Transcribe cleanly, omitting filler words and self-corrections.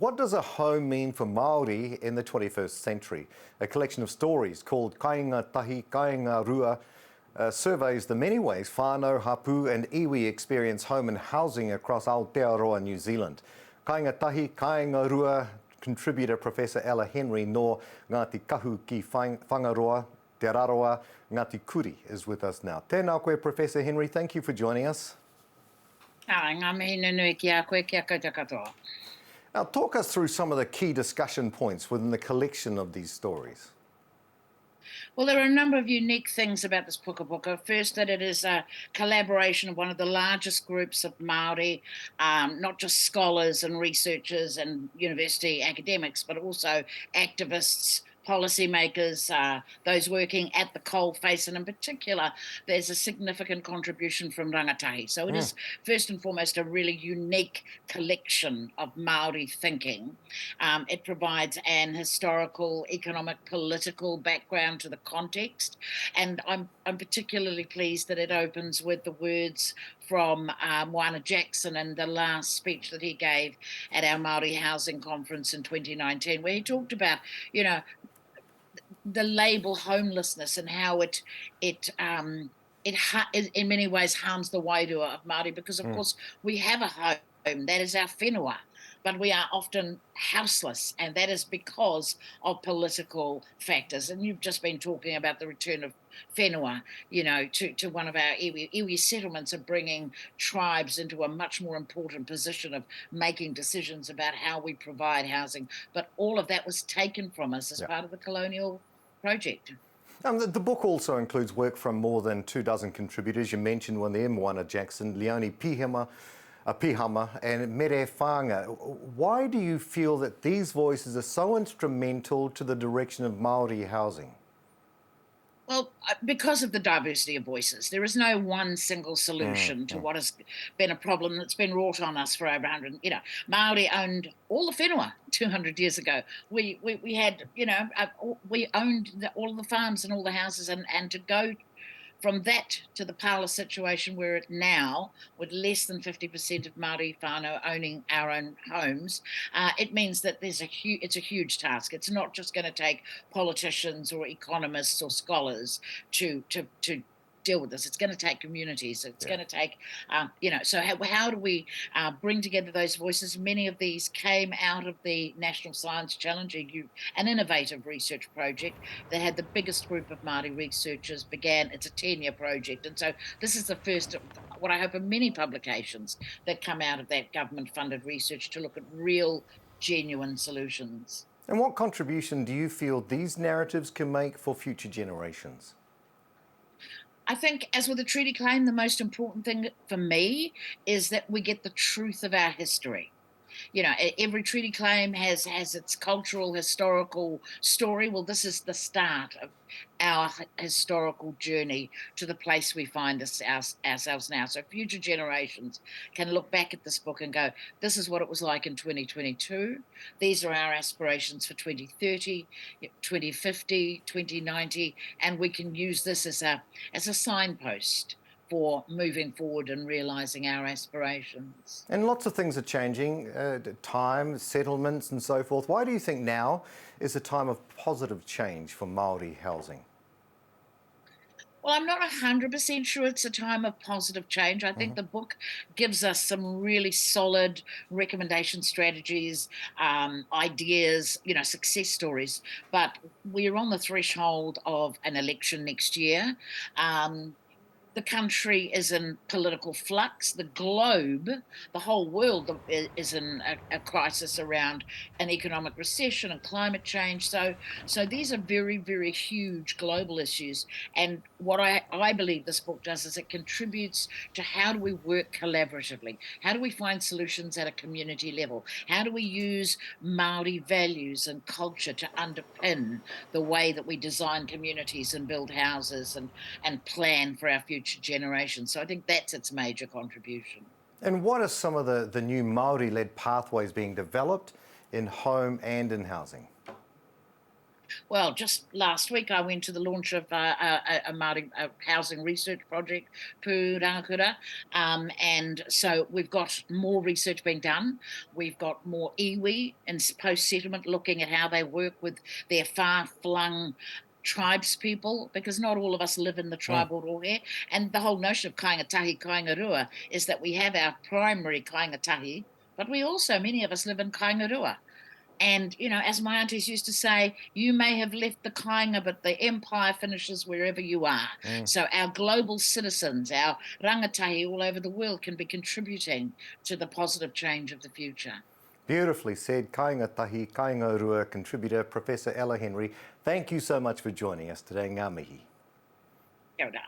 what does a home mean for Māori in the 21st century? A collection of stories called Kāinga Tahi, Kāinga Rua surveys the many ways whānau, hapu and iwi experience home and housing across Aotearoa, New Zealand. Kāinga Tahi, Kāinga Rua contributor Professor Ella Henry nor Ngāti Kahu ki Whangaroa, Te Rarawa, Ngāti Kurī is with us now. Tēnā koe, Professor Henry, thank you for joining us. Ngā mihi nunui ki a koe ki a koutou katoa. Now, talk us through some of the key discussion points within the collection of these stories. Well, there are a number of unique things about this puka puka. First, that it is a collaboration of one of the largest groups of Māori, not just scholars and researchers and university academics, but also activists, policymakers, those working at the coalface, and in particular, there's a significant contribution from rangatahi. So it is first and foremost a really unique collection of Māori thinking. It provides an historical, economic, political background to the context, and I'm particularly pleased that it opens with the words from Moana Jackson in the last speech that he gave at our Māori Housing Conference in 2019, where he talked about, the label homelessness and how it in many ways harms the wairua of Māori, because of course we have a home, that is our whenua, but we are often houseless, and that is because of political factors. And you've just been talking about the return of whenua, to one of our iwi settlements, are bringing tribes into a much more important position of making decisions about how we provide housing. But all of that was taken from us as part of the colonial project. The book also includes work from more than 24 contributors. You mentioned one there, Moana Jackson, Leone Pihama, and Mere Whanga. Why do you feel that these voices are so instrumental to the direction of Māori housing? Well, because of the diversity of voices, there is no one single solution to what has been a problem that's been wrought on us for over 100. Māori owned all the whenua 200 years ago. We had, we owned all of the farms and all the houses, and to go from that to the parlor situation we're at now, with less than 50% of Māori whānau owning our own homes, it means that it's a huge task. It's not just going to take politicians or economists or scholars to deal with this. It's going to take communities. It's going to take, so how do we bring together those voices? Many of these came out of the National Science Challenge, an innovative research project that had the biggest group of Māori researchers began. It's a 10-year project. And so this is the first, what I hope are many publications that come out of that government-funded research to look at real, genuine solutions. And what contribution do you feel these narratives can make for future generations? I think, as with the treaty claim, the most important thing for me is that we get the truth of our history. Every treaty claim has its cultural, historical story. Well, this is the start of our historical journey to the place we find ourselves now. So future generations can look back at this book and go, this is what it was like in 2022. These are our aspirations for 2030, 2050, 2090, and we can use this as a signpost for moving forward and realising our aspirations. And lots of things are changing, time, settlements and so forth. Why do you think now is a time of positive change for Māori housing? Well, I'm not 100% sure it's a time of positive change. I think the book gives us some really solid recommendation strategies, ideas, success stories. But we're on the threshold of an election next year. The country is in political flux. The globe, the whole world is in a crisis around an economic recession and climate change. So these are very, very huge global issues. And what I believe this book does is it contributes to how do we work collaboratively? How do we find solutions at a community level? How do we use Māori values and culture to underpin the way that we design communities and build houses and plan for our future generations? So I think that's its major contribution. And what are some of the new Māori-led pathways being developed in home and in housing? Well, just last week I went to the launch of a Māori housing research project, Pūrangakura, and so we've got more research being done. We've got more iwi and post-settlement looking at how they work with their far-flung tribes people, because not all of us live in the Mm. tribal rohe. And the whole notion of Kāinga Tahi, Kāinga Rua is that we have our primary Kāinga Tahi, but we also, many of us live in Kāinga Rua. And, you know, as my aunties used to say, you may have left the Kāinga, but the empire finishes wherever you are. Mm. So our global citizens, our rangatahi all over the world can be contributing to the positive change of the future. Beautifully said. Kāinga Tahi, Kāinga Rua contributor, Professor Ella Henry. Thank you so much for joining us today. Ngā mihi. Kia ora.